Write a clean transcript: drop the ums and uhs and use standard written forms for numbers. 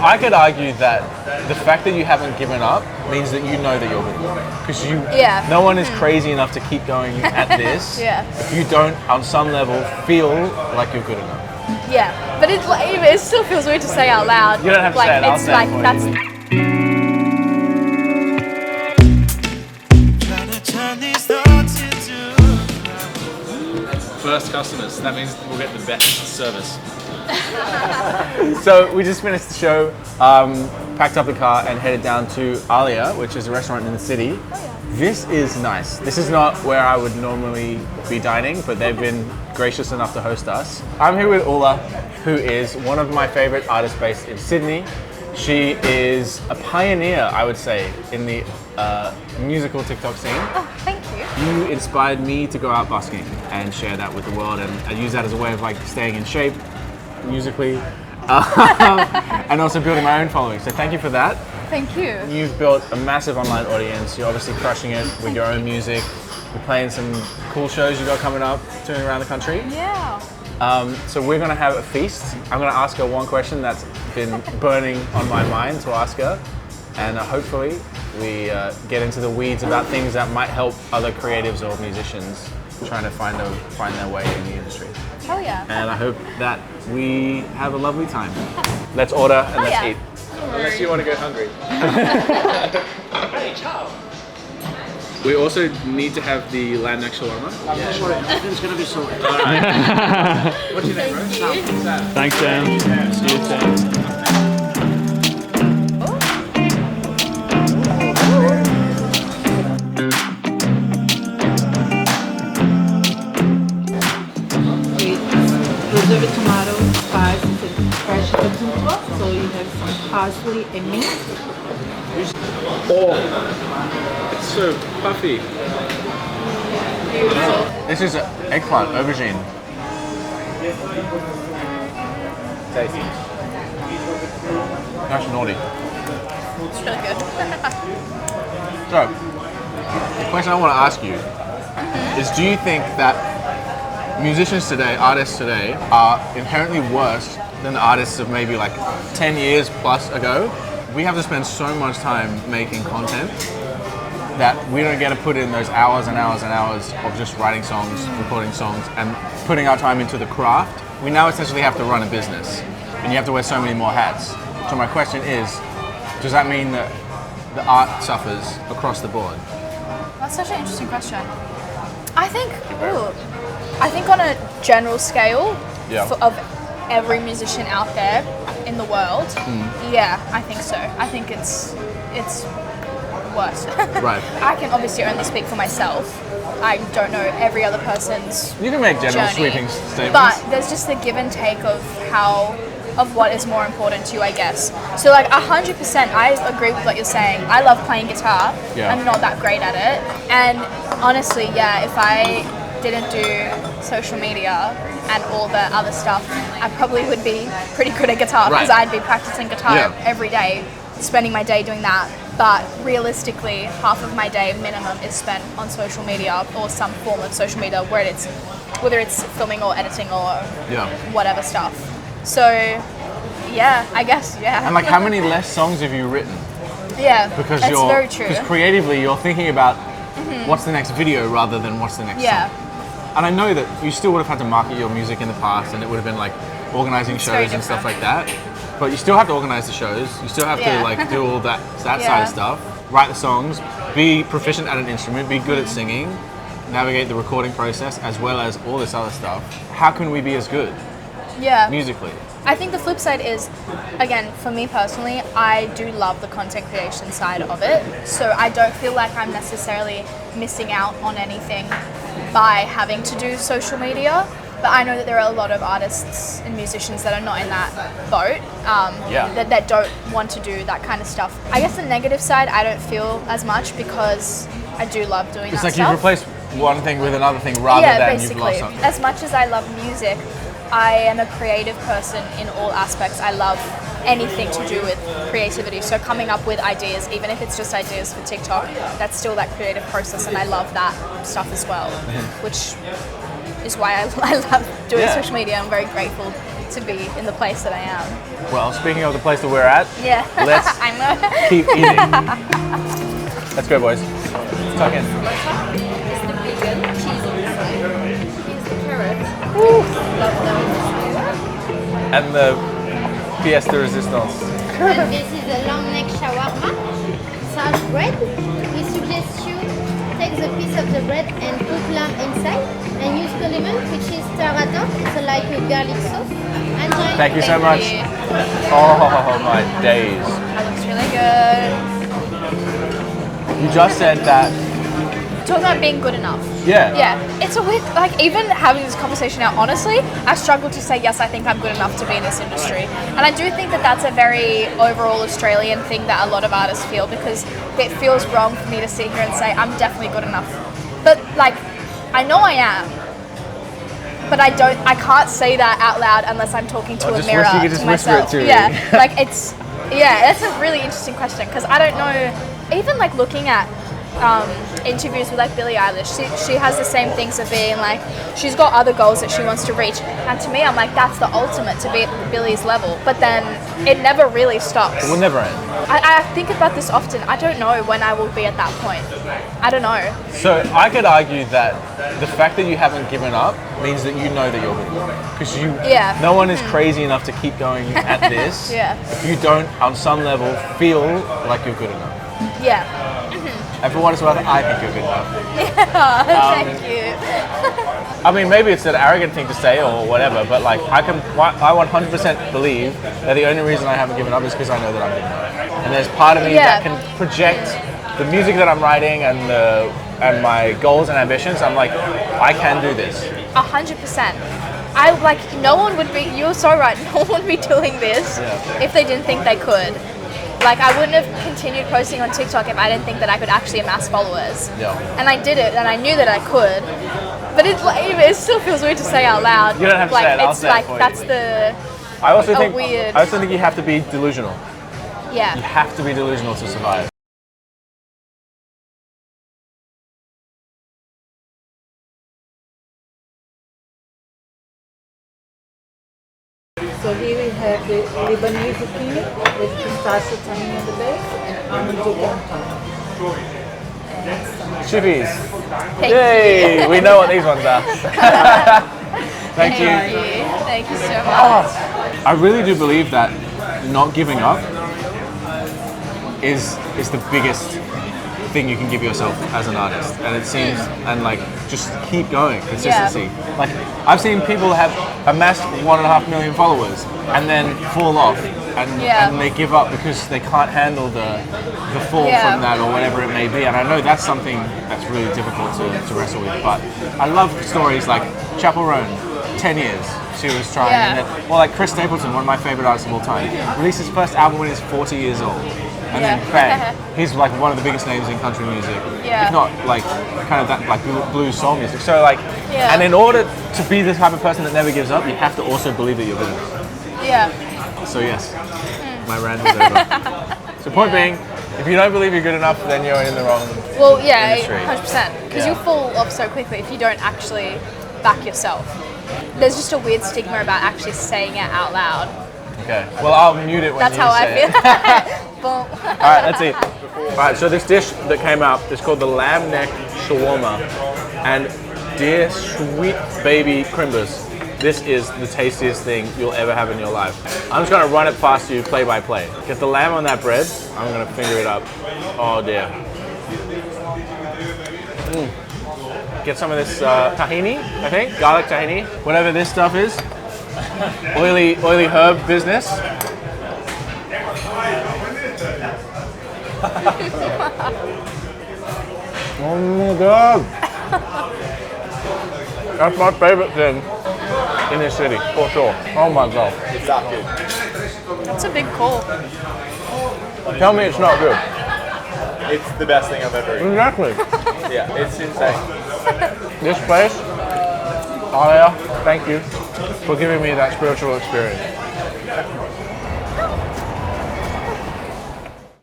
I could argue that the fact that you haven't given up means that you know that you're good. Because no one is crazy enough to keep going at this if you don't, on some level, feel like you're good enough. Yeah, but it still feels weird to say out loud. You don't have to say it, I'll say it for you. First customers, that means we'll get the best service. So we just finished the show, packed up the car and headed down to Aalia, which is a restaurant in the city. Oh, yeah. This is nice. This is not where I would normally be dining, but they've been gracious enough to host us. I'm here with Aalia, who is one of my favorite artists based in Sydney. She is a pioneer, I would say, in the musical TikTok scene. Oh, thank you. You inspired me to go out busking and share that with the world, and I use that as a way of like staying in shape musically and also building my own following. So thank you for that. Thank you. You've built a massive online audience. You're obviously crushing it with your own music. You're playing some cool shows you got coming up, touring around the country. Yeah. So we're gonna have a feast. I'm gonna ask her one question that's been burning on my mind to ask her, and hopefully we get into the weeds about things that might help other creatives or musicians trying to find their way in the industry. Oh yeah. And I hope that we have a lovely time. Let's order and let's eat. Unless you want to go hungry. We also need to have the lamb neck shawarma. Yeah, sure. Everything's going to be sorted. All right. What's your name, bro? Sam. Thanks, Sam. See you, Sam. Preserved tomato, spice, and fresh cucumber. So you have some parsley and mint. Oh, it's so puffy. This is eggplant, aubergine. Tasty. That's naughty. It's really good. So, the question I want to ask you is, do you think that musicians today, artists today, are inherently worse than the artists of maybe like 10 years plus ago? We have to spend so much time making content that we don't get to put in those hours and hours and hours of just writing songs, recording songs, and putting our time into the craft. We now essentially have to run a business, and you have to wear so many more hats. So my question is, does that mean that the art suffers across the board? That's such an interesting question. I think on a general scale of every musician out there in the world, yeah, I think so. I think it's worse. Right. I can obviously only speak for myself. I don't know every other person's You can make general journey, sweeping statements. but there's just the give and take of what is more important to you, I guess. So like 100%, I agree with what you're saying. I love playing guitar. Yeah. I'm not that great at it, and honestly, yeah, if I didn't do social media and all the other stuff, I probably would be pretty good at guitar because I'd be practicing guitar every day, spending my day doing that. But realistically, half of my day minimum is spent on social media or some form of social media, whether it's filming or editing or whatever stuff. So yeah, I guess, yeah. And like, how many less songs have you written? Yeah, Because that's very true. Because creatively, you're thinking about what's the next video rather than what's the next song. And I know that you still would have had to market your music in the past, and it would have been like organizing shows and stuff like that. But you still have to organize the shows. You still have to like do all that side of stuff. Write the songs, be proficient at an instrument, be good at singing, navigate the recording process, as well as all this other stuff. How can we be as good musically? I think the flip side is, again, for me personally, I do love the content creation side of it. So I don't feel like I'm necessarily missing out on anything by having to do social media. But I know that there are a lot of artists and musicians that are not in that boat, that don't want to do that kind of stuff. I guess the negative side, I don't feel as much because I do love doing that stuff. It's like you've replaced one thing with another thing rather than you've lost something. As much as I love music, I am a creative person in all aspects. I love anything to do with creativity. So coming up with ideas, even if it's just ideas for TikTok, that's still that creative process, and I love that stuff as well, which is why I love doing social media. I'm very grateful to be in the place that I am. Well, speaking of the place that we're at, Yeah. let's I know. keep eating. Let's go, boys. Let's tuck in. Is the vegan cheese on the side. Here's the carrot. And the pièce de résistance. And this is a long neck shawarma. Salt bread. We suggest you take the piece of the bread and put lamb inside and use condiment, which is tarragon. It's like a garlic sauce. Enjoy. Thank you so much. you. Oh my days. That looks really good. You just said that. Talking about being good enough. Yeah. Yeah, it's a weird, like even having this conversation now, honestly, I struggle to say, yes, I think I'm good enough to be in this industry. And I do think that that's a very overall Australian thing that a lot of artists feel, because it feels wrong for me to sit here and say, I'm definitely good enough. But like, I know I am. But I can't say that out loud unless I'm talking to a just mirror wish you could to just whisper it myself. to me. Yeah, like that's a really interesting question, because I don't know, even like looking at interviews with like Billie Eilish, she has the same things of being like, she's got other goals that she wants to reach, and to me I'm like, that's the ultimate, to be at Billie's level. But then it never really stops. It will never end. I think about this often. I don't know when I will be at that point. I don't know. So I could argue that the fact that you haven't given up means that you know that you're good. Because no one is crazy enough to keep going at this Yeah. if you don't, on some level, feel like you're good enough. Yeah. And for what it's worth, I think you're good enough. Thank you. I mean, maybe it's an arrogant thing to say or whatever, but like I 100% believe that the only reason I haven't given up is because I know that I'm good enough. And there's part of me that can project the music that I'm writing and my goals and ambitions. I'm like, I can do this. 100%. I like, no one would be, you're so right, no one would be doing this if they didn't think they could. Like, I wouldn't have continued posting on TikTok if I didn't think that I could actually amass followers. Yeah. And I did it, and I knew that I could. But it still feels weird to say out loud. You don't have to like, say it, I'll it's say it like, for you. that's the, I also a think weird- I also think you have to be delusional. You yeah. have to be delusional to survive. So here we have the Lebanese zucchini with pistachio tannin on the base and almond joujou on top. Chippies. Thank Yay! We know what these ones are. Thank you. Thank you so much. I really do believe that not giving up is the biggest thing you can give yourself as an artist. And it seems, and like, just keep going, consistency. Like, I've seen people have amassed 1.5 million followers and then fall off and they give up because they can't handle the fall from that or whatever it may be. And I know that's something that's really difficult to wrestle with. But I love stories like Chapel Roan, 10 years. She was trying, and then, well, like Chris Stapleton, one of my favorite artists of all time, released his first album when he was 40 years old. And then bang, he's like one of the biggest names in country music, if not like kind of that like blues soul music. So like, and in order to be the type of person that never gives up, you have to also believe that you're good enough. Yeah. So yes, my rant is over. So point being, if you don't believe you're good enough, then you're in the wrong industry. 100%. Because you fall off so quickly if you don't actually back yourself. There's just a weird stigma about actually saying it out loud. Okay. Well, I'll mute it when That's you how say I it. feel. All right, let's see. All right, so this dish that came out is called the lamb neck shawarma, and dear sweet baby crimbers, this is the tastiest thing you'll ever have in your life. I'm just gonna run it past you play by play. Get the lamb on that bread. I'm gonna finger it up. Oh dear. Get some of this tahini, I think, garlic tahini, whatever this stuff is. Oily herb business. Oh my god! That's my favorite thing in this city, for sure. Oh my god. It's that good. That's a big call. Tell me it's not good. It's the best thing I've ever eaten. Exactly. Yeah, it's insane. This place, Aalia, thank you for giving me that spiritual experience.